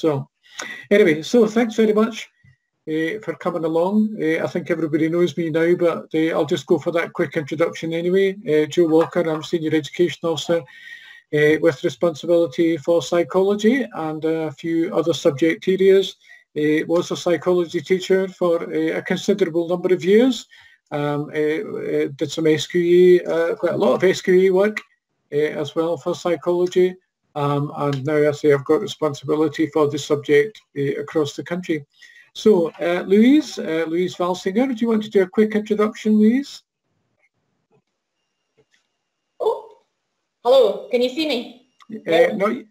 So anyway, so thanks very much for coming along. I think everybody knows me now, but I'll just go for that quick introduction anyway. Joe Walker, I'm Senior Education Officer with responsibility for psychology and a few other subject areas. Was a psychology teacher for a considerable number of years. Did some SQE, quite a lot of SQE work as well for psychology. And now I say I've got responsibility for the subject across the country. So Louise Valsinger, do you want to do a quick introduction, Louise? Oh, hello, can you see me?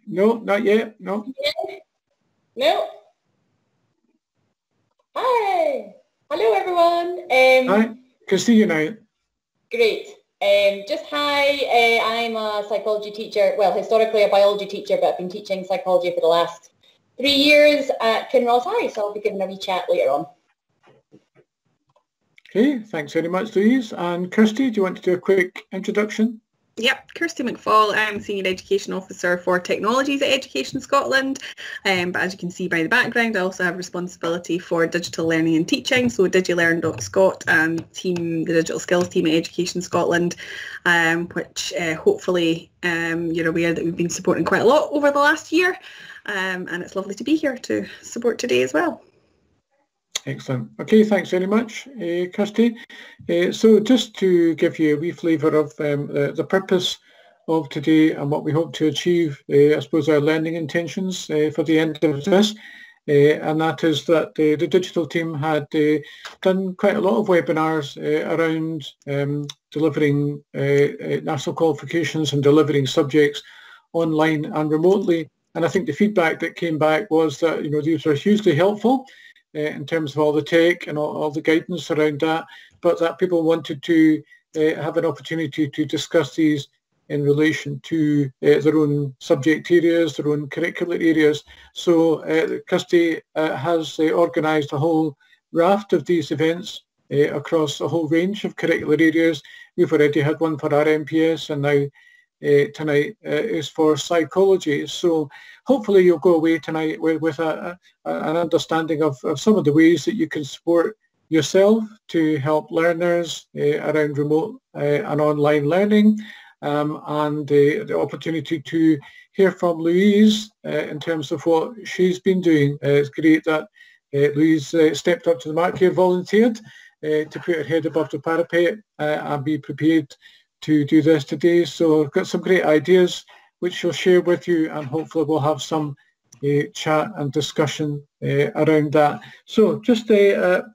No, not yet, no. No? Hi, hello everyone. Hi, can see you now. Great. Just hi, I'm a psychology teacher, well, historically a biology teacher, but I've been teaching psychology for the last 3 years at Kinross High, so I'll be giving a wee chat later on. Okay, thanks very much, Louise. And Kirsty, do you want to do a quick introduction? Yep, Kirsty McFall. I'm Senior Education Officer for Technologies at Education Scotland. But as you can see by the background, I also have responsibility for digital learning and teaching. So digilearn.scot and the digital skills team at Education Scotland, which hopefully you're aware that we've been supporting quite a lot over the last year. And it's lovely to be here to support today as well. Excellent. Okay, thanks very much, Kirsty. So just to give you a wee flavour of the purpose of today and what we hope to achieve, I suppose our learning intentions for the end of this, and that is that the digital team had done quite a lot of webinars around delivering national qualifications and delivering subjects online and remotely. And I think the feedback that came back was that, these were hugely helpful in terms of all the tech and all the guidance around that, but that people wanted to have an opportunity to discuss these in relation to their own subject areas, their own curricular areas. So Kirsty has organised a whole raft of these events across a whole range of curricular areas. We've already had one for our MPS, and now tonight is for psychology. So hopefully you'll go away tonight with an understanding of some of the ways that you can support yourself to help learners around remote and online learning, and the opportunity to hear from Louise in terms of what she's been doing. It's great that Louise stepped up to the mark here, volunteered to put her head above the parapet and be prepared to do this today. So I've got some great ideas which she'll share with you, and hopefully we'll have some chat and discussion around that. So just a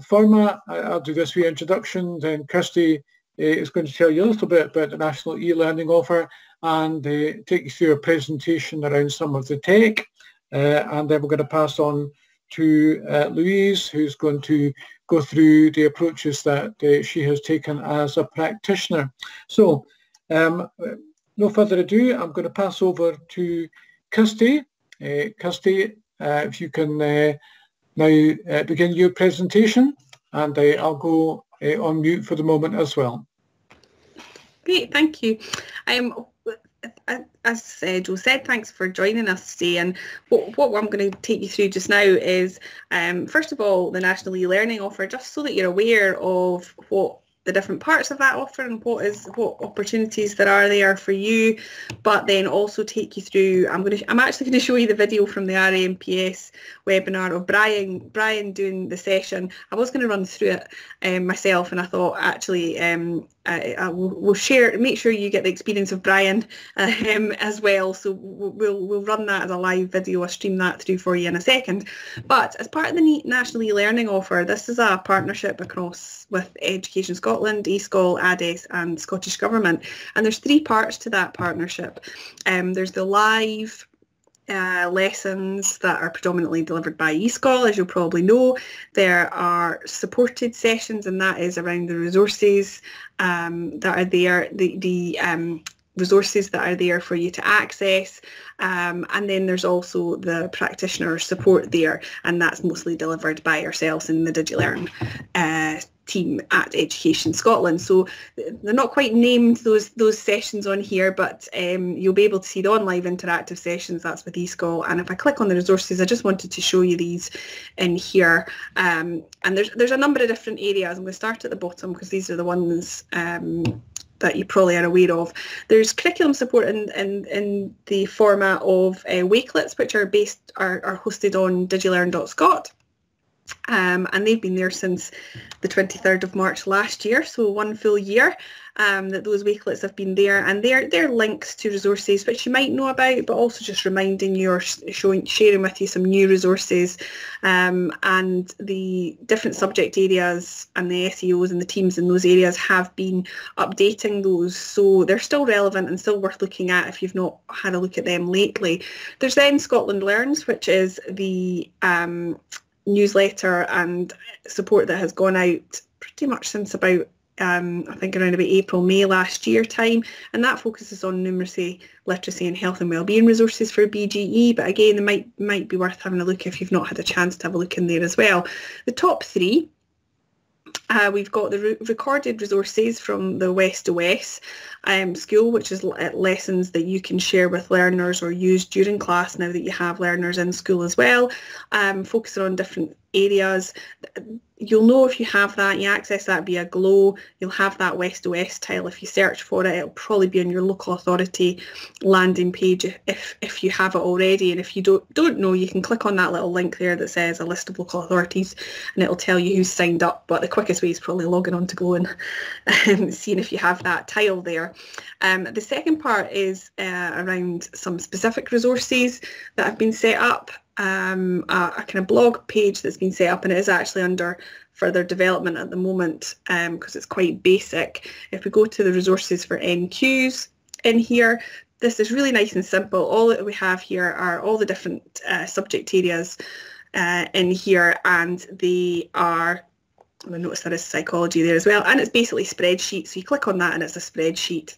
format, I'll do this wee introduction, then Kirsty is going to tell you a little bit about the National E-Learning Offer and take you through a presentation around some of the tech, and then we're going to pass on to Louise, who's going to go through the approaches that she has taken as a practitioner. So no further ado, I'm going to pass over to Kirsty. Kirsty, if you can now begin your presentation, and I'll go on mute for the moment as well. Great, thank you. As Joe said, thanks for joining us today, and what I'm going to take you through just now is first of all the National E-Learning Offer, just so that you're aware of what the different parts of that offer and what opportunities there are there for you, but then also take you through, I'm actually going to show you the video from the RAMPS webinar of Brian doing the session. I was going to run through it myself, and I thought actually we'll share, make sure you get the experience of Brian as well. So we'll run that as a live video. I'll stream that through for you in a second. But as part of the National E-Learning Offer, this is a partnership with Education Scotland, eSchool, ADES and Scottish Government. And there's 3 parts to that partnership. There's the live lessons that are predominantly delivered by eSchool, as you'll probably know. There are supported sessions, and that is around the resources that are there, the resources that are there for you to access, and then there's also the practitioner support there, and that's mostly delivered by ourselves in the digilearn team at Education Scotland. So they're not quite named, those sessions on here, but you'll be able to see the on live interactive sessions. That's with eSchool. And if I click on the resources, I just wanted to show you these in here. And there's a number of different areas. I'm going to start at the bottom because these are the ones that you probably are aware of. There's curriculum support in the format of Wakelets, which are hosted on digilearn.scot. And they've been there since the 23rd of March last year, so 1 full year that those Wakelets have been there, and they're links to resources which you might know about, but also just reminding you or sharing with you some new resources, and the different subject areas and the SEOs and the teams in those areas have been updating those, so they're still relevant and still worth looking at if you've not had a look at them lately. There's then Scotland Learns, which is the newsletter and support that has gone out pretty much since about I think around about April, May last year time, and that focuses on numeracy, literacy and health and wellbeing resources for BGE, but again it might be worth having a look if you've not had a chance to have a look in there as well. The top three, we've got the recorded resources from the West OS school, which is lessons that you can share with learners or use during class now that you have learners in school as well, focusing on different areas. You'll know if you have that, you access that via Glow, you'll have that West OS tile. If you search for it, it'll probably be on your local authority landing page if you have it already. And if you don't know, you can click on that little link there that says a list of local authorities and it'll tell you who's signed up. But the quickest way is probably logging on to Glow and seeing if you have that tile there. The second part is around some specific resources that have been set up. A kind of blog page that's been set up, and it is actually under further development at the moment because it's quite basic. If we go to the resources for NQs in here, this is really nice and simple. All that we have here are all the different subject areas in here, and they are, I notice there is psychology there as well, and it's basically spreadsheets. So you click on that and it's a spreadsheet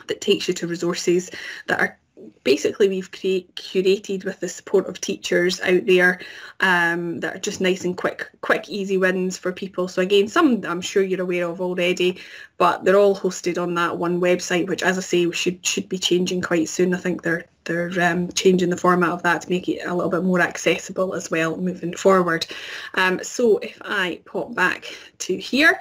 that takes you to resources that are basically we've curated with the support of teachers out there that are just nice and quick easy wins for people. So again, some I'm sure you're aware of already, but they're all hosted on that one website, which, as I say, should be changing quite soon. I think they're changing the format of that to make it a little bit more accessible as well moving forward. So if I pop back to here,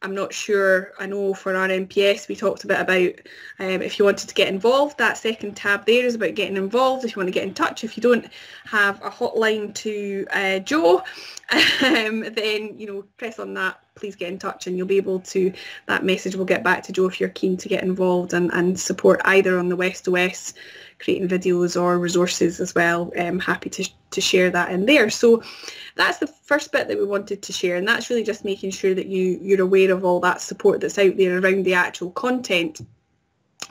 I'm not sure, I know for our NPS we talked a bit about if you wanted to get involved, that second tab there is about getting involved. If you want to get in touch, if you don't have a hotline to Joe, then press on that, please get in touch, and you'll be able to, that message will get back to Joe if you're keen to get involved and support either on the West OS creating videos or resources as well. I'm happy to share that in there. So that's the first bit that we wanted to share, and that's really just making sure that you're aware of all that support that's out there around the actual content.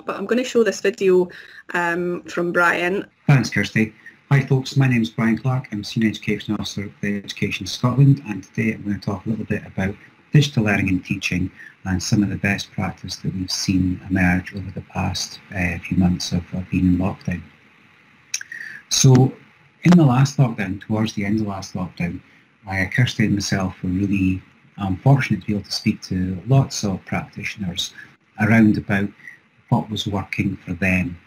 But I'm going to show this video from Brian. Thanks, Kirsty. Hi folks, my name is Brian Clark. I'm Senior Education Officer at Education Scotland, and today I'm going to talk a little bit about digital learning and teaching and some of the best practice that we've seen emerge over the past few months of being in lockdown. So in the last lockdown, towards the end of the last lockdown, Kirsty and myself were really fortunate to be able to speak to lots of practitioners around about what was working for them,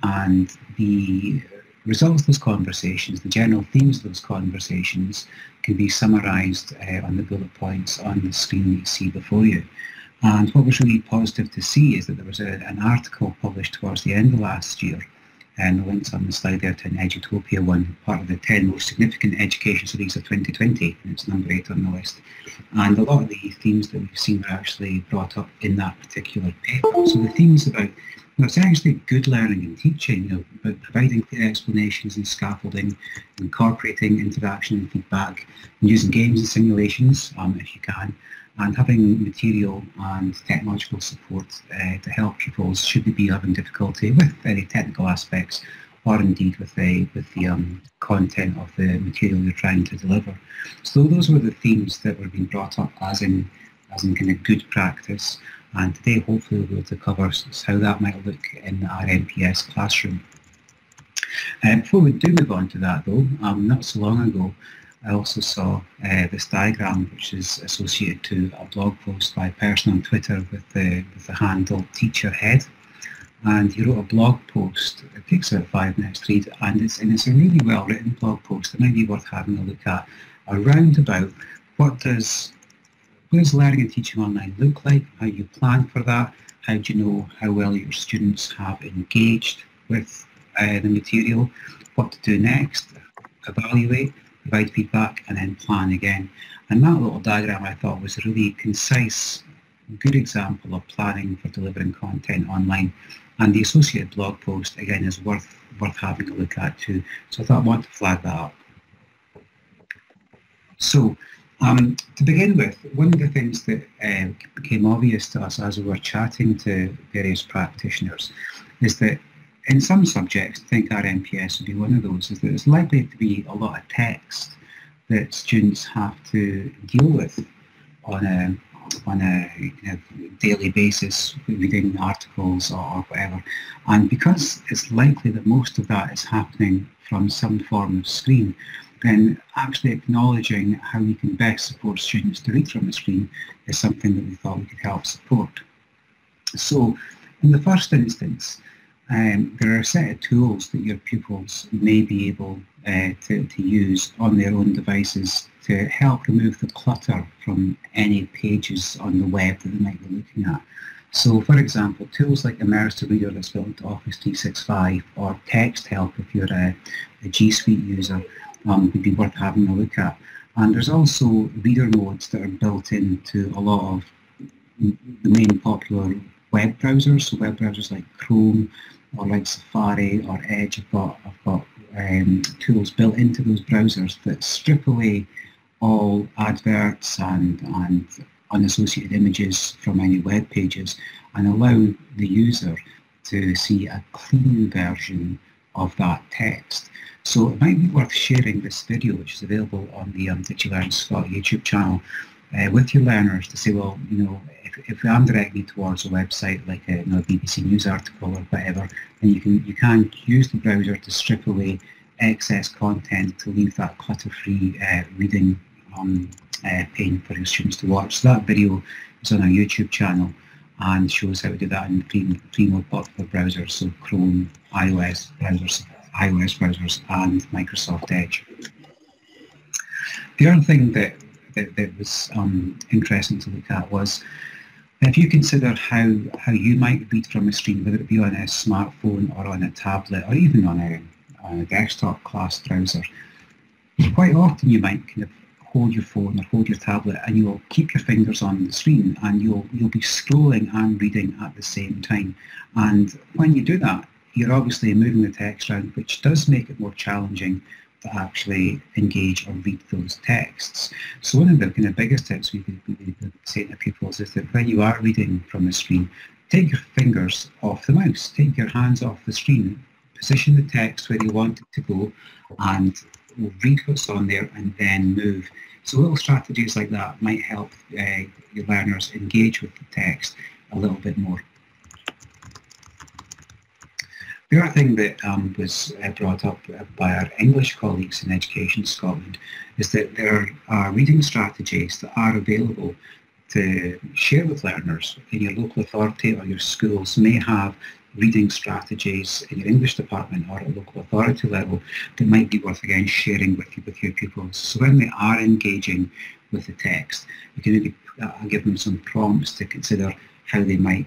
and the results of those conversations, the general themes of those conversations, can be summarised on the bullet points on the screen that you see before you. And what was really positive to see is that there was an article published towards the end of last year, and the links on the slide there to an Edutopia one, part of the 10 most significant education studies of 2020, and it's number 8 on the list. And a lot of the themes that we've seen are actually brought up in that particular paper. So the themes about, it's actually good learning and teaching, about providing clear explanations and scaffolding, incorporating interaction and feedback, and using games and simulations if you can, and having material and technological support to help pupils should they be having difficulty with any technical aspects, or indeed with the content of the material you're trying to deliver. So those were the themes that were being brought up as in kind of good practice, and today hopefully we'll be able to cover how that might look in our NPS classroom. Before we do move on to that though, not so long ago I also saw this diagram, which is associated to a blog post by a person on Twitter with the handle Teacher Head. And he wrote a blog post. It takes about 5 minutes to read, and it's a really well written blog post. It might be worth having a look at, around about what does learning and teaching online look like, how you plan for that, how do you know how well your students have engaged with the material, what to do next, evaluate, provide feedback, and then plan again. And that little diagram I thought was a really concise, good example of planning for delivering content online. And the associated blog post, again, is worth having a look at too. So I thought I want to flag that up. So to begin with, one of the things that became obvious to us as we were chatting to various practitioners is that in some subjects, I think RMPS would be one of those, is that it's likely to be a lot of text that students have to deal with on a daily basis, reading articles or whatever. And because it's likely that most of that is happening from some form of screen, then actually acknowledging how we can best support students to read from a screen is something that we thought we could help support. So in the first instance, there are a set of tools that your pupils may be able to use on their own devices to help remove the clutter from any pages on the web that they might be looking at. So for example, tools like Immersive Reader that's built into Office 365 or Text Help if you're a G Suite user would be worth having a look at. And there's also reader modes that are built into a lot of the main popular web browsers. So web browsers like Chrome or like Safari or Edge have got tools built into those browsers that strip away all adverts and unassociated images from any web pages and allow the user to see a clean version of that text. So it might be worth sharing this video, which is available on the Did You Learn Scott YouTube channel, with your learners to say, well, you know, if I'm directing you towards a website like a BBC News article or whatever, then you can use the browser to strip away excess content to leave that clutter-free reading pane for your students to watch. So that video is on our YouTube channel and shows how to do that in three more popular browsers, so Chrome, iOS browsers, and Microsoft Edge. The other thing that was interesting to look at was if you consider how you might read from a screen, whether it be on a smartphone or on a tablet or even on a desktop class browser, quite often you might kind of hold your phone or hold your tablet and you'll keep your fingers on the screen and you'll be scrolling and reading at the same time. And when you do that, you're obviously moving the text around, which does make it more challenging to actually engage or read those texts. So one of the kind of biggest tips we could say to pupils is that when you are reading from the screen, take your fingers off the mouse, take your hands off the screen, position the text where you want it to go, and read what's on there and then move. So little strategies like that might help your learners engage with the text a little bit more. The other thing that was brought up by our English colleagues in Education Scotland is that there are reading strategies that are available to share with learners in your local authority, or your schools may have reading strategies in your English department or at local authority level that might be worth again sharing with your pupils. So when they are engaging with the text, you can maybe give them some prompts to consider how they might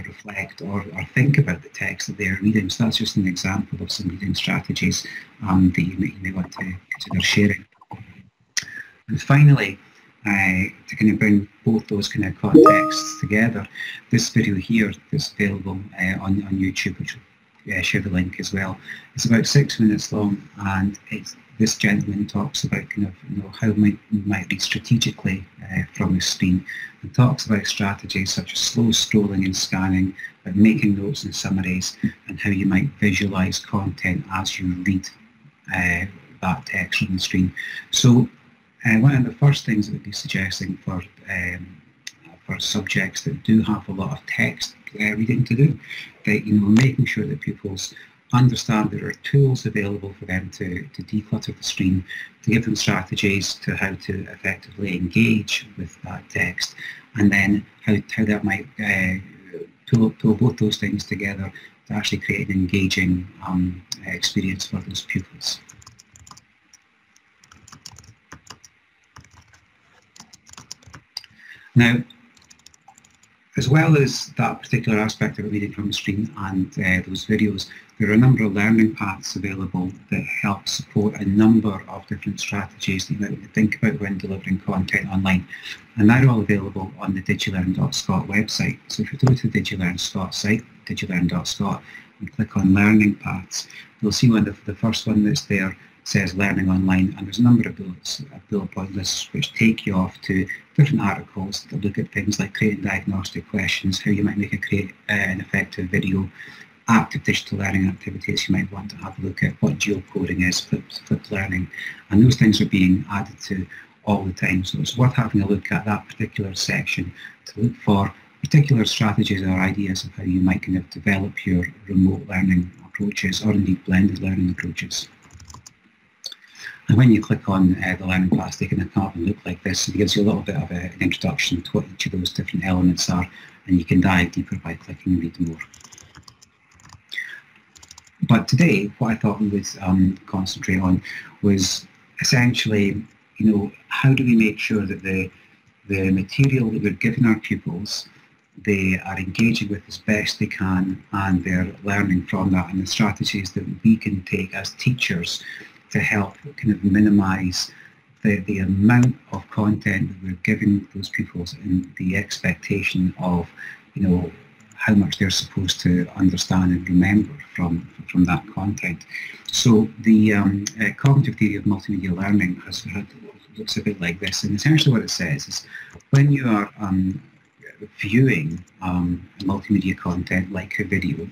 reflect or think about the text that they are reading. So that's just an example of some reading strategies that you may want to consider sharing. And finally, to kind of bring both those kind of contexts together, this video here that's available on YouTube, which will share the link as well, it's about 6 minutes long, and this gentleman talks about kind of how you might read strategically from the screen, and talks about strategies such as slow scrolling and scanning, making notes and summaries, and how you might visualize content as you read that text on the screen. So one of the first things that we'd be suggesting for subjects that do have a lot of text reading to do, that making sure that pupils understand there are tools available for them to declutter the screen, to give them strategies to how to effectively engage with that text, and then how that might pull both those things together to actually create an engaging experience for those pupils. Now, as well as that particular aspect of reading from the screen and those videos, there are a number of learning paths available that help support a number of different strategies that you might think about when delivering content online. And they're all available on the digilearn.scot website. So if you go to the DigiLearn.scot site, digilearn.scot, and click on Learning Paths, you'll see one of the first one that's there says Learning Online, and there's a number of bullet point lists which take you off to different articles that look at things like creating diagnostic questions, how you might create an effective video, active digital learning activities you might want to have a look at, what geocoding is, flipped learning, and those things are being added to all the time. So it's worth having a look at that particular section to look for particular strategies or ideas of how you might kind of develop your remote learning approaches or indeed blended learning approaches. And when you click on the learning paths, they can come up and look like this. It gives you a little bit of an introduction to what each of those different elements are, and you can dive deeper by clicking and read more. But today, what I thought we would concentrate on was essentially, how do we make sure that the material that we're giving our pupils, they are engaging with as best they can, and they're learning from that, and the strategies that we can take as teachers to help kind of minimise the amount of content that we're giving those pupils and the expectation of, how much they're supposed to understand and remember from that content. So the cognitive theory of multimedia learning looks a bit like this, and essentially what it says is when you are viewing multimedia content like a video,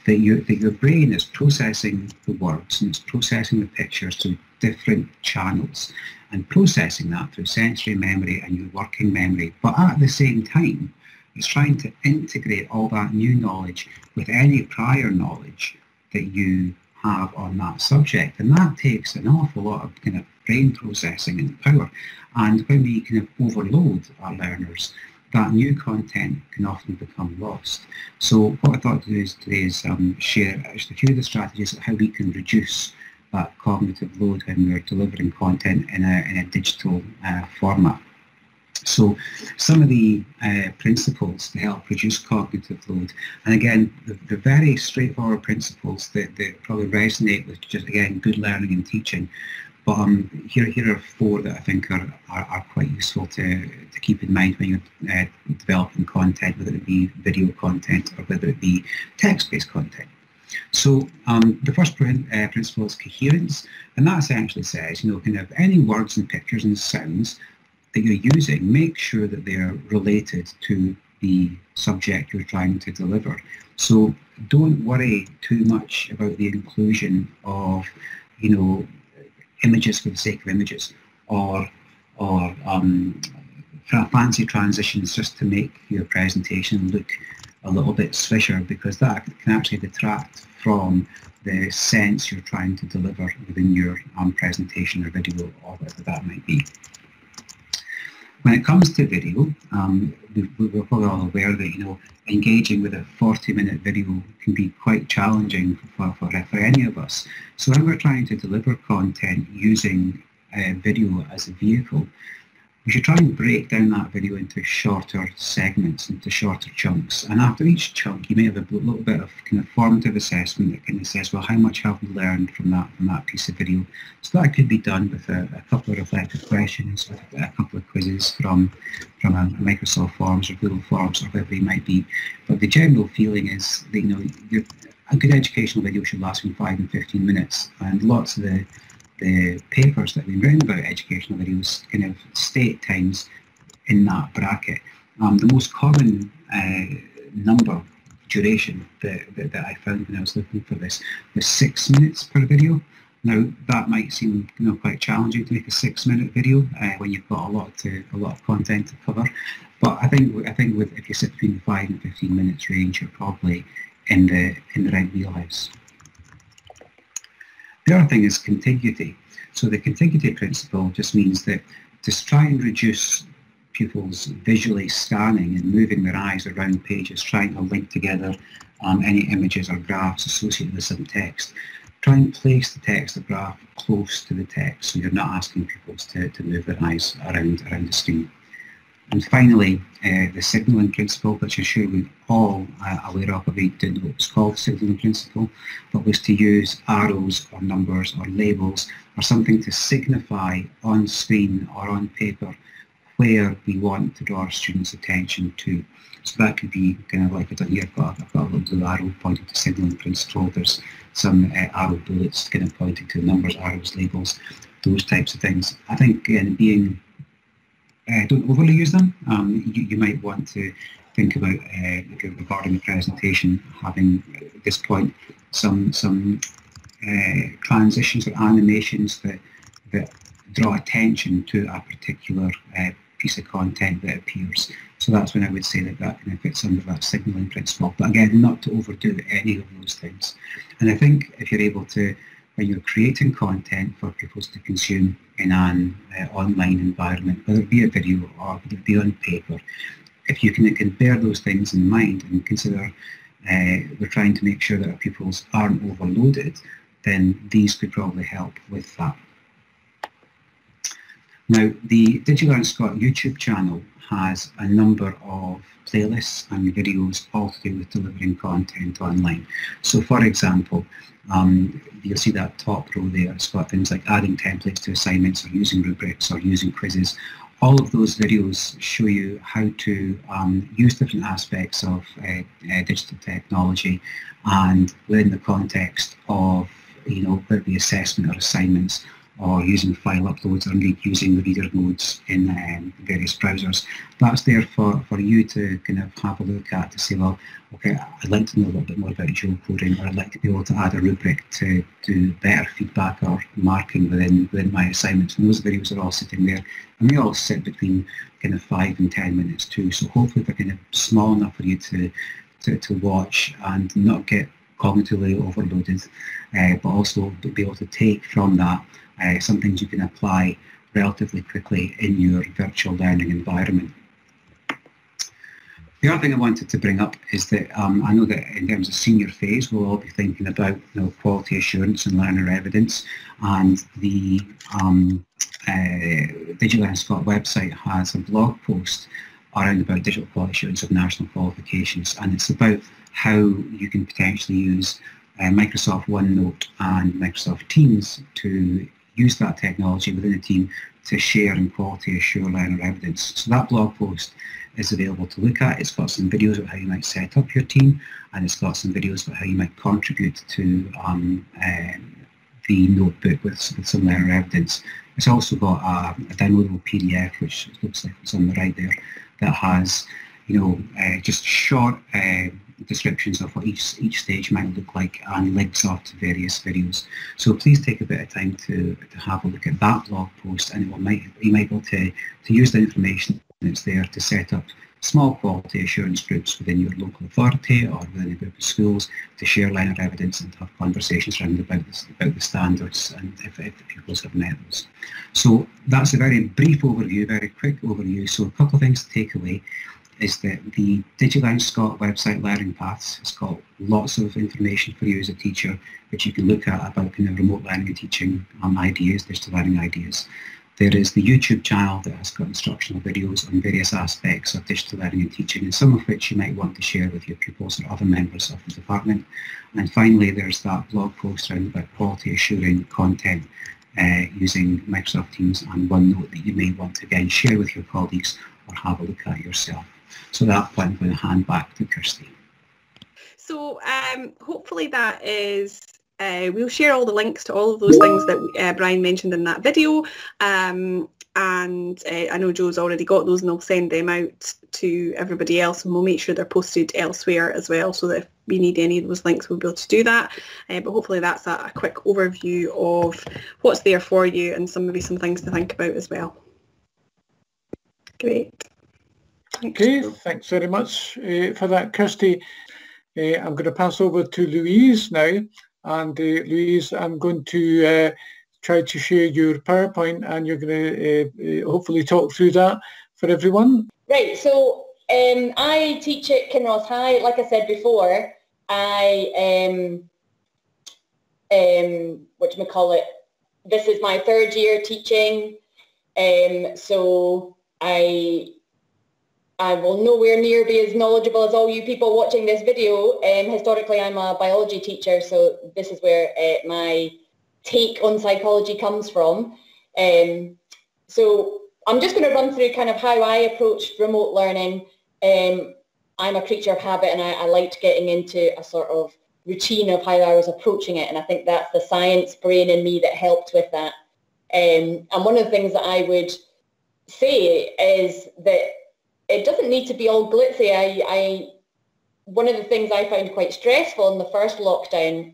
that your brain is processing the words and it's processing the pictures through different channels and processing that through sensory memory and your working memory, but at the same time it's trying to integrate all that new knowledge with any prior knowledge that you have on that subject, and that takes an awful lot of kind of brain processing and power. And when we kind of overload our learners, that new content can often become lost. So what I thought to do today is share just a few of the strategies of how we can reduce that cognitive load when we're delivering content in a digital format. So some of the principles to help reduce cognitive load, and again, the very straightforward principles that probably resonate with just, again, good learning and teaching. But here are four that I think are quite useful to keep in mind when you're developing content, whether it be video content or whether it be text-based content. So the first principle is coherence, and that essentially says, kind of any words and pictures and sounds that you're using, make sure that they're related to the subject you're trying to deliver. So don't worry too much about the inclusion of, images for the sake of images, or fancy transitions just to make your presentation look a little bit swisher, because that can actually detract from the sense you're trying to deliver within your presentation or video, or whatever that might be. When it comes to video, we're probably all aware that engaging with a 40-minute video can be quite challenging for any of us. So when we're trying to deliver content using video as a vehicle, we should try and break down that video into shorter segments, into shorter chunks. And after each chunk, you may have a little bit of kind of formative assessment that kind of says, well, how much have we learned from that piece of video? So that could be done with a couple of reflective questions, with a couple of quizzes from a Microsoft Forms or Google Forms or whatever it might be. But the general feeling is that, a good educational video should last between 5 and 15 minutes. And lots of the papers that have been written about educational videos kind of state times in that bracket. The most common number, duration that I found when I was looking for this was 6 minutes per video. Now that might seem quite challenging to make a 6-minute video when you've got a lot of content to cover. But I think if you sit between the 5 and 15 minutes range, you're probably in the right wheelhouse. The other thing is contiguity. So the contiguity principle just means that to try and reduce pupils visually scanning and moving their eyes around pages, trying to link together any images or graphs associated with some text, try and place the text or graph close to the text so you're not asking pupils to move their eyes around the screen. And finally, the signalling principle, which I'm sure we've all aware of, we didn't know what was called the signalling principle, but was to use arrows or numbers or labels or something to signify on screen or on paper where we want to draw our students' attention to. So that could be kind of like I've done here, I've got a little blue arrow pointing to signalling principle, there's some arrow bullets kind of pointing to numbers, arrows, labels, those types of things. I think being don't overly use them. You might want to think about regarding the presentation, having at this point some transitions or animations that draw attention to a particular piece of content that appears. So that's when I would say that kind of fits under that signalling principle. But again, not to overdo any of those things. And I think if you're able to, when you're creating content for pupils to consume in an online environment, whether it be a video or whether it be on paper, if you can bear those things in mind and consider we're trying to make sure that our pupils aren't overloaded, then these could probably help with that. Now, the DigiLearn Scott YouTube channel has a number of playlists and videos all to do with delivering content online. So for example, you'll see that top row there, it's got things like adding templates to assignments or using rubrics or using quizzes. All of those videos show you how to use different aspects of digital technology and within the context of, whether it be assessment or assignments, or using file uploads, or indeed using the reader modes in various browsers. That's there for you to kind of have a look at to say, well, okay, I'd like to know a little bit more about dual coding, or I'd like to be able to add a rubric to do better feedback or marking within my assignments. And those videos are all sitting there, and they all sit between kind of 5 and 10 minutes too. So hopefully they're kind of small enough for you to watch and not get cognitively overloaded, but also be able to take from that some things you can apply relatively quickly in your virtual learning environment. The other thing I wanted to bring up is that I know that in terms of senior phase, we'll all be thinking about quality assurance and learner evidence, and the DigiLearn Scott website has a blog post around about digital quality assurance of national qualifications, and it's about how you can potentially use Microsoft OneNote and Microsoft Teams to use that technology within a team to share and quality assure learner evidence. So that blog post is available to look at. It's got some videos about how you might set up your team, and it's got some videos about how you might contribute to the notebook with some learner evidence. It's also got a downloadable PDF, which looks like it's on the right there, that has just short descriptions of what each stage might look like and links off to various videos. So please take a bit of time to have a look at that blog post, and you might be able to use the information that's there to set up small quality assurance groups within your local authority or within a group of schools to share learner evidence and have conversations around about the standards and if the pupils have met those. So that's a very brief overview, very quick overview. So a couple of things to take away is that the DigiLearn Scott website Learning Paths has got lots of information for you as a teacher, which you can look at about kind of remote learning and teaching ideas, digital learning ideas. There is the YouTube channel that has got instructional videos on various aspects of digital learning and teaching, and some of which you might want to share with your pupils or other members of the department. And finally, there's that blog post around about quality assuring content using Microsoft Teams and OneNote that you may want to again share with your colleagues or have a look at yourself. So at that point, I'm going to hand back to Kirsty. So hopefully that is, we'll share all the links to all of those things that Brian mentioned in that video. And I know Joe's already got those, and I'll send them out to everybody else, and we'll make sure they're posted elsewhere as well, so that if we need any of those links, we'll be able to do that. But hopefully that's a quick overview of what's there for you and maybe some things to think about as well. Great. Okay, thanks very much for that, Kirsty. I'm going to pass over to Louise now, And Louise, I'm going to try to share your PowerPoint, and you're going to hopefully talk through that for everyone. Right, so I teach at Kinross High. Like I said before, whatchamacallit, this is my third year teaching, so I will nowhere near be as knowledgeable as all you people watching this video. Historically, I'm a biology teacher, so this is where my take on psychology comes from. So I'm just going to run through kind of how I approach remote learning. I'm a creature of habit, and I liked getting into a sort of routine of how I was approaching it, and I think that's the science brain in me that helped with that. And one of the things that I would say is that it doesn't need to be all glitzy. One of the things I found quite stressful in the first lockdown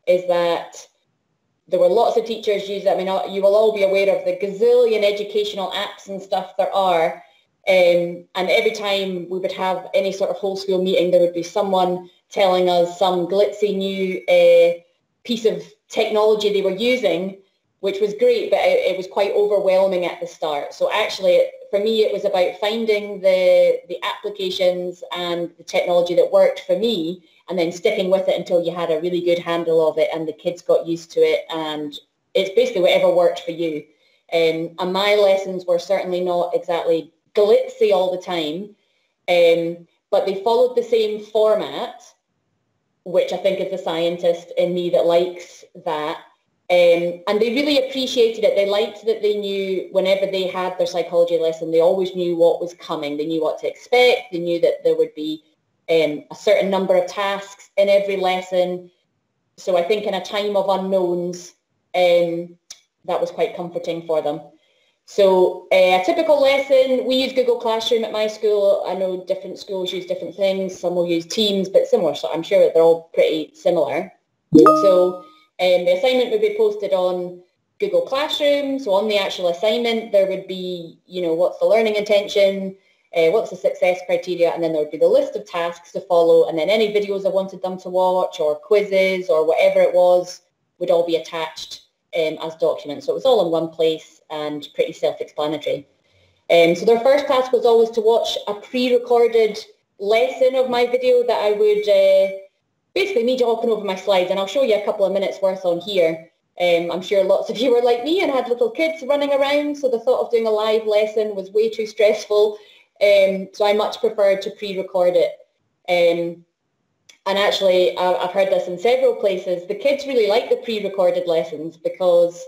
is that there were lots of teachers using, I mean, you will all be aware of the gazillion educational apps and stuff there are. And every time we would have any sort of whole school meeting, there would be someone telling us some glitzy new piece of technology they were using, which was great, but it was quite overwhelming at the start. So actually, for me, it was about finding the applications and the technology that worked for me, and then sticking with it until you had a really good handle of it and the kids got used to it, and it's basically whatever worked for you. And my lessons were certainly not exactly glitzy all the time, but they followed the same format, which I think is the scientist in me that likes that. And they really appreciated it. They liked that they knew whenever they had their psychology lesson, they always knew what was coming. They knew what to expect. They knew that there would be a certain number of tasks in every lesson. So I think in a time of unknowns, that was quite comforting for them. So a typical lesson, we use Google Classroom at my school. I know different schools use different things. Some will use Teams, but similar. So I'm sure that they're all pretty similar. So the assignment would be posted on Google Classroom. So on the actual assignment, there would be, you know, what's the learning intention, what's the success criteria, and then there would be the list of tasks to follow, and then any videos I wanted them to watch or quizzes or whatever it was would all be attached as documents. So it was all in one place and pretty self-explanatory. So their first task was always to watch a pre-recorded lesson of my video that I would basically me talking over my slides, and I'll show you a couple of minutes worth on here. I'm sure lots of you were like me and had little kids running around, so the thought of doing a live lesson was way too stressful. So I much preferred to pre-record it. And actually, I've heard this in several places. The kids really like the pre-recorded lessons because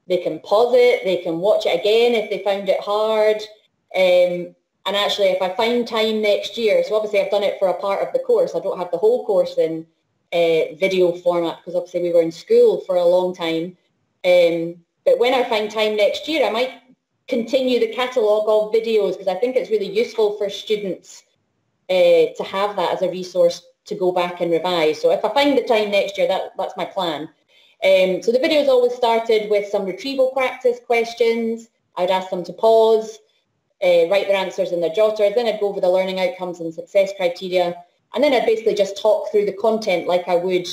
they can pause it, they can watch it again if they found it hard. And actually, if I find time next year, so obviously I've done it for a part of the course. I don't have the whole course in video format because obviously we were in school for a long time. But when I find time next year, I might continue the catalogue of videos because I think it's really useful for students to have that as a resource to go back and revise. So if I find the time next year, that's my plan. So the videos always started with some retrieval practice questions. I'd ask them to pause, write their answers in their jotters, then I'd go over the learning outcomes and success criteria, and then I'd basically just talk through the content like I would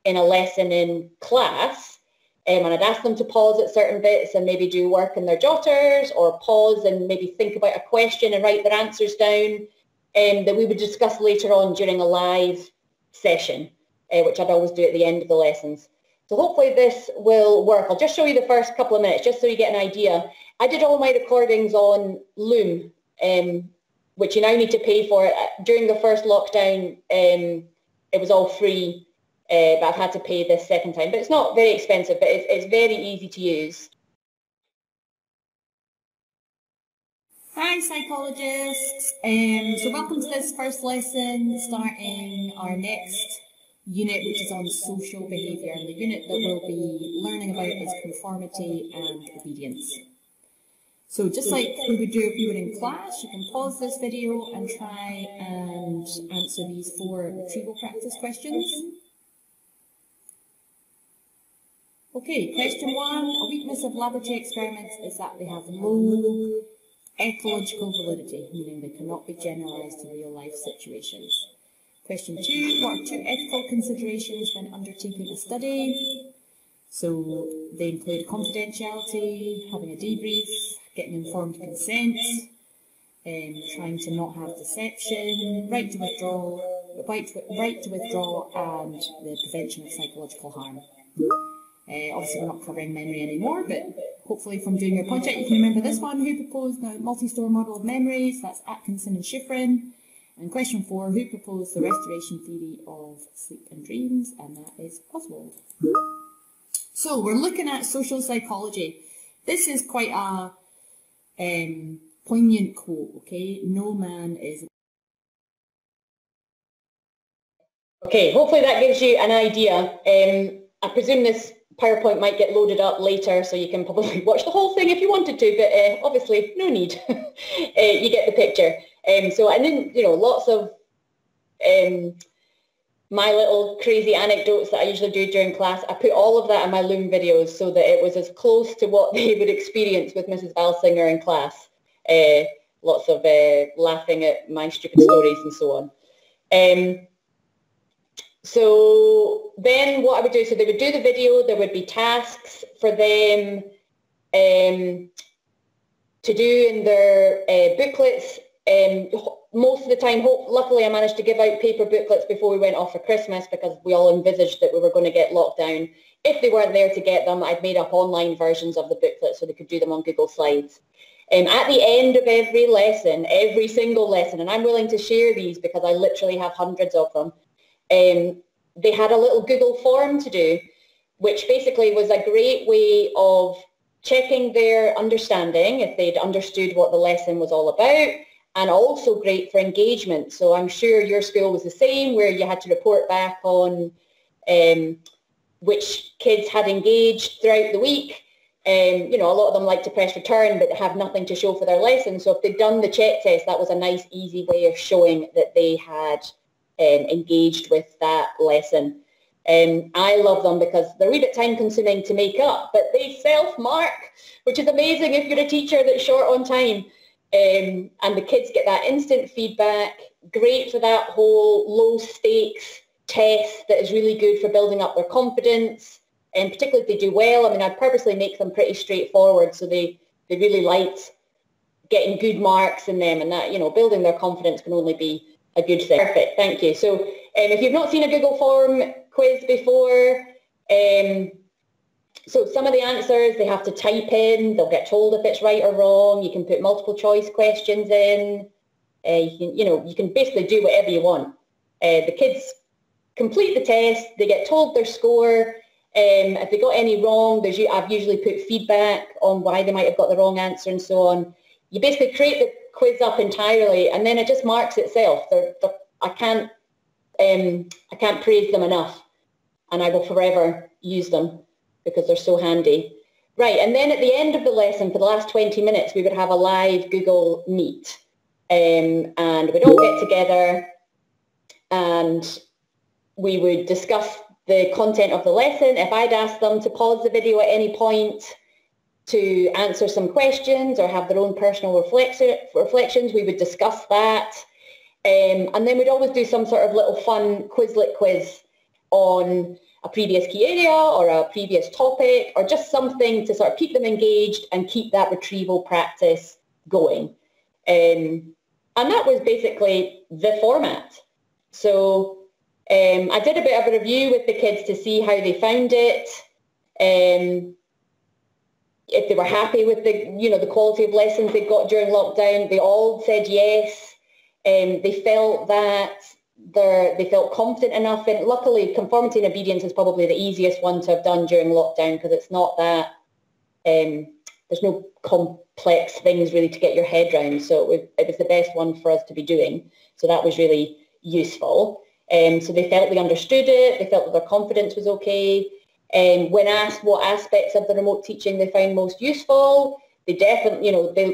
in a lesson in class, and I'd ask them to pause at certain bits and maybe do work in their jotters, or pause and maybe think about a question and write their answers down, that we would discuss later on during a live session, which I'd always do at the end of the lessons. So hopefully this will work. I'll just show you the first couple of minutes just so you get an idea. I did all my recordings on Loom, which you now need to pay for. During the first lockdown, it was all free, but I've had to pay this second time. But it's not very expensive, but it's very easy to use. Hi psychologists, so welcome to this first lesson, starting our next unit, which is on social behaviour, and the unit that we'll be learning about is conformity and obedience. So just like we would do if we were in class, you can pause this video and try and answer these 4 retrieval practice questions. Okay, question 1, a weakness of laboratory experiments is that they have low ecological validity, meaning they cannot be generalised to real life situations. Question 2, what are 2 ethical considerations when undertaking a study? So they include confidentiality, having a debrief, getting informed consent, trying to not have deception, right to withdraw, and the prevention of psychological harm. Obviously we're not covering memory anymore, but hopefully from doing your project you can remember this one. Who proposed the multi-store model of memories? That's Atkinson and Schifrin. And question 4, who proposed the restoration theory of sleep and dreams? And that is Oswald. So we're looking at social psychology. This is quite a poignant quote, okay? No man is... Okay, hopefully that gives you an idea. I presume this PowerPoint might get loaded up later, so you can probably watch the whole thing if you wanted to, but obviously no need. You get the picture. And then, lots of my little crazy anecdotes that I usually do during class. I put all of that in my Loom videos so that it was as close to what they would experience with Mrs. Balsinger in class. Lots of laughing at my stupid stories and so on. So then what I would do, so they would do the video, there would be tasks for them to do in their booklets. Most of the time, luckily I managed to give out paper booklets before we went off for Christmas because we all envisaged that we were going to get locked down. If they weren't there to get them, I'd made up online versions of the booklet so they could do them on Google Slides. At the end of every lesson, every single lesson, and I'm willing to share these because I literally have hundreds of them, they had a little Google form to do, which basically was a great way of checking their understanding, if they'd understood what the lesson was all about, and also great for engagement. So I'm sure your school was the same, where you had to report back on which kids had engaged throughout the week. A lot of them like to press return but have nothing to show for their lesson. So if they'd done the check test, that was a nice, easy way of showing that they had engaged with that lesson. I love them because they're a wee bit time consuming to make up, but they self-mark, which is amazing if you're a teacher that's short on time. And the kids get that instant feedback, great for that whole low stakes test that is really good for building up their confidence, and particularly if they do well. I mean, I purposely make them pretty straightforward so they really liked getting good marks in them, and that, building their confidence can only be a good thing. Perfect, thank you. So if you've not seen a Google form quiz before, so some of the answers they have to type in, they'll get told if it's right or wrong. You can put multiple choice questions in. You can basically do whatever you want. The kids complete the test, they get told their score. If they got any wrong, I've usually put feedback on why they might have got the wrong answer and so on. You basically create the quiz up entirely, and then it just marks itself. I can't praise them enough, and I will forever use them because they're so handy. Right, and then at the end of the lesson, for the last 20 minutes, we would have a live Google Meet, and we'd all get together, and we would discuss the content of the lesson. If I'd asked them to pause the video at any point to answer some questions or have their own personal reflections, we would discuss that. And then we'd always do some sort of little fun Quizlet quiz on a previous key area or a previous topic, or just something to sort of keep them engaged and keep that retrieval practice going. And that was basically the format. So I did a bit of a review with the kids to see how they found it, if they were happy with the quality of lessons they got during lockdown. They all said yes. They felt that they felt confident enough, and luckily conformity and obedience is probably the easiest one to have done during lockdown because it's not that, there's no complex things really to get your head around, so it was the best one for us to be doing, so that was really useful. So they felt they understood it, they felt that their confidence was okay. When asked what aspects of the remote teaching they found most useful, they definitely,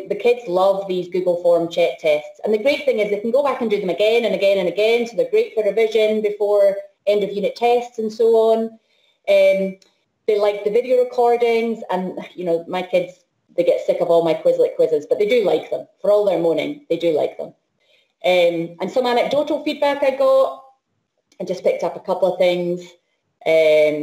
the kids love these Google form check tests. And the great thing is they can go back and do them again and again and again, so they're great for revision before end of unit tests and so on. They like the video recordings, and my kids, they get sick of all my Quizlet quizzes, but they do like them. For all their moaning, they do like them. And some anecdotal feedback I got, I just picked up a couple of things.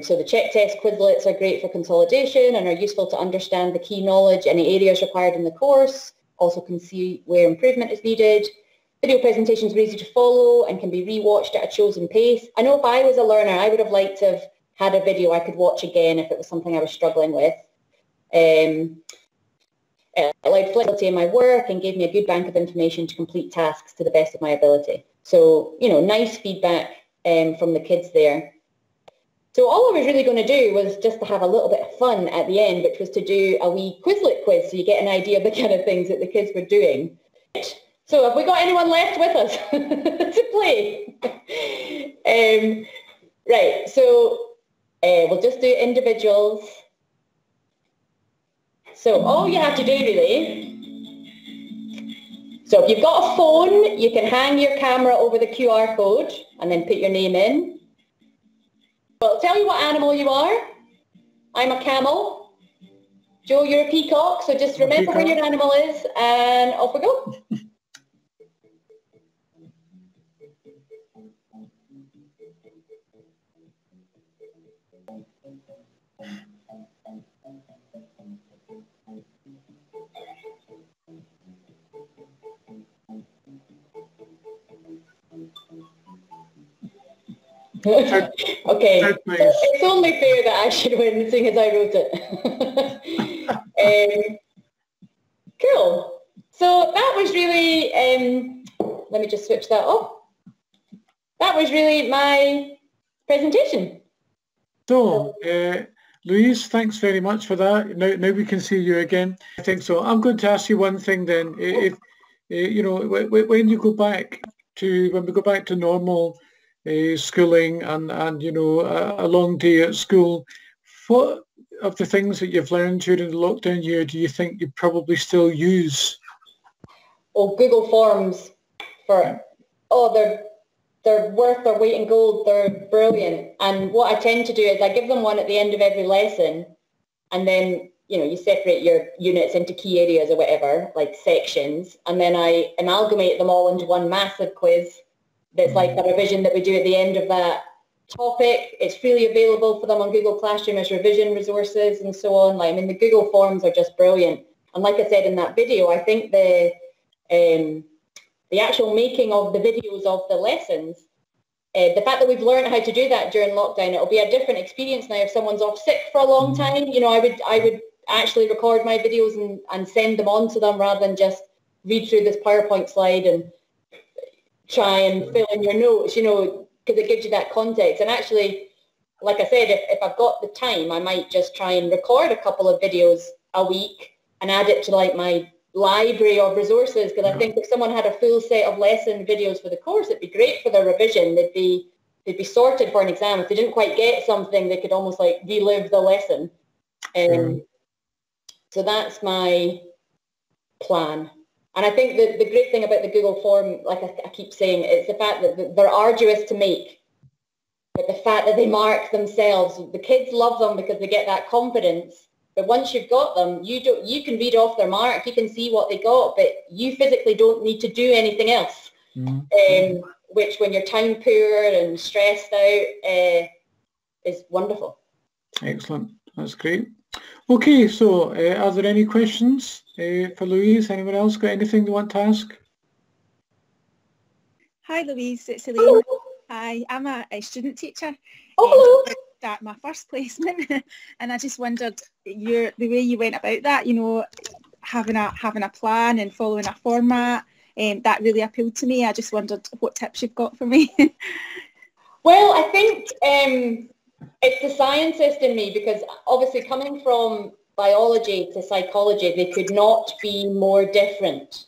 So the check test Quizlets are great for consolidation and are useful to understand the key knowledge, any areas required in the course. Also can see where improvement is needed. Video presentations are easy to follow and can be rewatched at a chosen pace. I know if I was a learner, I would have liked to have had a video I could watch again if it was something I was struggling with. It allowed flexibility in my work and gave me a good bank of information to complete tasks to the best of my ability. So, you know, nice feedback from the kids there. So all I was really going to do was just to have a little bit of fun at the end, which was to do a wee Quizlet quiz so you get an idea of the kind of things that the kids were doing. So have we got anyone left with us to play? Right, so we'll just do individuals. So all you have to do really, so if you've got a phone, you can hang your camera over the QR code and then put your name in. Well, I'll tell you what animal you are. I'm a camel. Joe, you're a peacock, so just remember where your animal is and off we go. Okay, so it's only fair that I should win, seeing as I wrote it. Cool. So that was really, let me just switch that off. That was really my presentation. So, Louise, thanks very much for that. Now we can see you again. I think so. I'm going to ask you one thing then. If you know, when we go back to normal schooling and you know a long day at school, what of the things that you've learned during the lockdown year do you think you probably still use? Oh, Google Forms they're worth their weight in gold. They're brilliant. And what I tend to do is I give them one at the end of every lesson, and then you know you separate your units into key areas or whatever, like sections, and then I amalgamate them all into one massive quiz. That's like a revision that we do at the end of that topic. It's freely available for them on Google Classroom as revision resources and so on. Like, I mean, the Google Forms are just brilliant. And like I said in that video, I think the actual making of the videos of the lessons, the fact that we've learned how to do that during lockdown, it'll be a different experience now if someone's off sick for a long time. You know, I would actually record my videos and send them on to them rather than just read through this PowerPoint slide and try and fill in your notes, you know, because it gives you that context. And actually, like I said, if I've got the time, I might just try and record a couple of videos a week and add it to like my library of resources, because I think if someone had a full set of lesson videos for the course, it'd be great for their revision. They'd be sorted for an exam. If they didn't quite get something, they could almost like relive the lesson. So that's my plan. And I think that the great thing about the Google form, like I keep saying, is the fact that they're arduous to make. But the fact that they mark themselves, the kids love them because they get that confidence. But once you've got them, you can read off their mark, you can see what they got, but you physically don't need to do anything else. Which, when you're time poor and stressed out, is wonderful. Excellent. That's great. Okay, so are there any questions for Louise? Anyone else got anything they want to ask? Hi Louise, it's Elaine. Hi, I'm a student teacher. Oh, hello. At my first placement, and I just wondered the way you went about that. You know, having a plan and following a format, that really appealed to me. I just wondered what tips you've got for me. Well, I think it's the scientist in me, because obviously coming from biology to psychology, they could not be more different.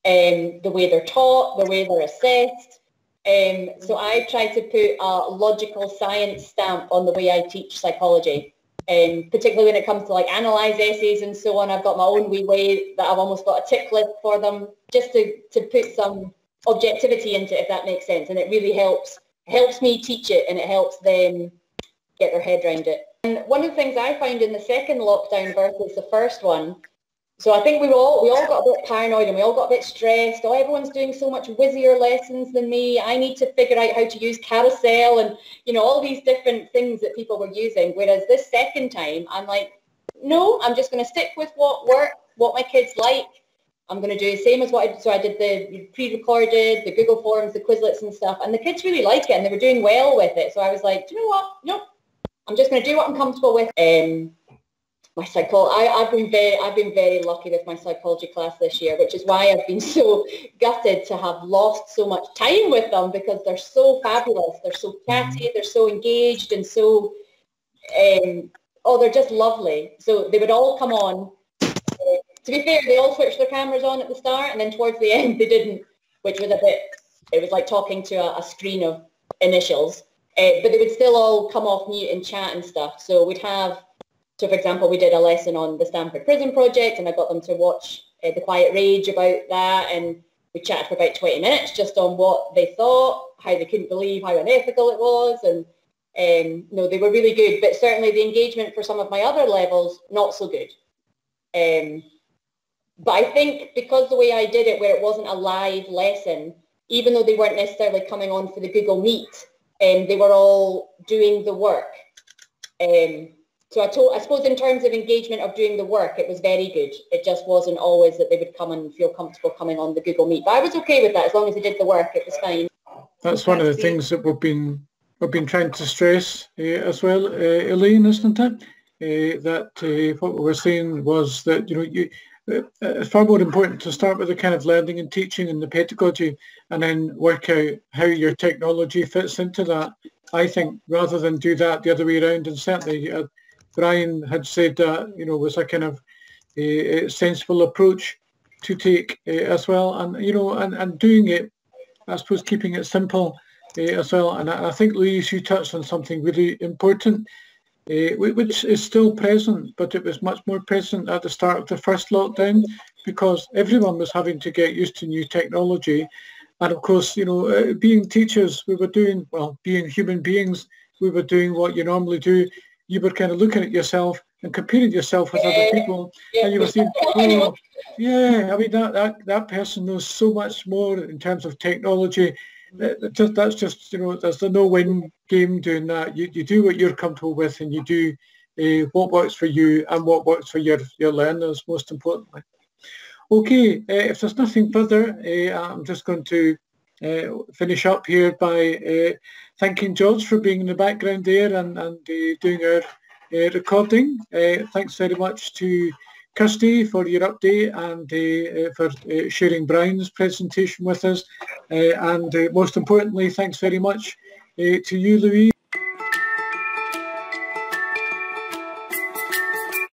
The way they're taught, the way they're assessed. So I try to put a logical science stamp on the way I teach psychology, particularly when it comes to like analyze essays and so on. I've got my own wee way that I've almost got a tick list for them, just to put some objectivity into it, if that makes sense. And it really helps me teach it, and it helps them get their head around it. And one of the things I found in the second lockdown versus the first one So I think we all got a bit paranoid and we all got a bit stressed. Oh, everyone's doing so much whizzier lessons than me. I need to figure out how to use carousel and, you know, all these different things that people were using. Whereas this second time, I'm like, no, I'm just going to stick with what works, what my kids like. I'm going to do the same as what I did. So I did the pre-recorded, the Google Forms, the Quizlets and stuff. And the kids really like it and they were doing well with it. So I was like, do you know what? Nope. I'm just going to do what I'm comfortable with. I've been very lucky with my psychology class this year, which is why I've been so gutted to have lost so much time with them, because they're so fabulous. They're so chatty, they're so engaged, and so they're just lovely. So they would all come on. To be fair, they all switched their cameras on at the start, and then towards the end they didn't, which was it was like talking to a screen of initials. But they would still all come off mute and chat and stuff. So for example, we did a lesson on the Stanford Prison Project, and I got them to watch The Quiet Rage about that, and we chatted for about 20 minutes just on what they thought, how they couldn't believe how unethical it was, and no, they were really good. But certainly the engagement for some of my other levels, not so good. But I think because the way I did it, where it wasn't a live lesson, even though they weren't necessarily coming on for the Google Meet, they were all doing the work. So I suppose in terms of engagement of doing the work, it was very good. It just wasn't always that they would come and feel comfortable coming on the Google Meet. But I was okay with that. As long as they did the work, it was fine. That's one of the things that we've been trying to stress as well, Elaine, isn't it? That what we were saying was that, you know, it's far more important to start with the kind of learning and teaching and the pedagogy, and then work out how your technology fits into that, I think, rather than do that the other way around. And certainly Brian had said that, you know, was a kind of a sensible approach to take as well, and, you know, and doing it, I suppose, keeping it simple as well. And I think, Louise, you touched on something really important, which is still present, but it was much more present at the start of the first lockdown, because everyone was having to get used to new technology. And of course, you know, being teachers, being human beings, we were doing what you normally do. You were kind of looking at yourself and comparing yourself with other people, and you were saying, oh, yeah, I mean, that person knows so much more in terms of technology. That's just, you know, there's a no-win game doing that. You do what you're comfortable with, and you do what works for you and what works for your learners, most importantly. Okay, if there's nothing further, I'm just going to finish up here by thanking George for being in the background there and doing our recording. Thanks very much to Kirsty for your update and for sharing Brian's presentation with us. And most importantly, thanks very much to you, Louise.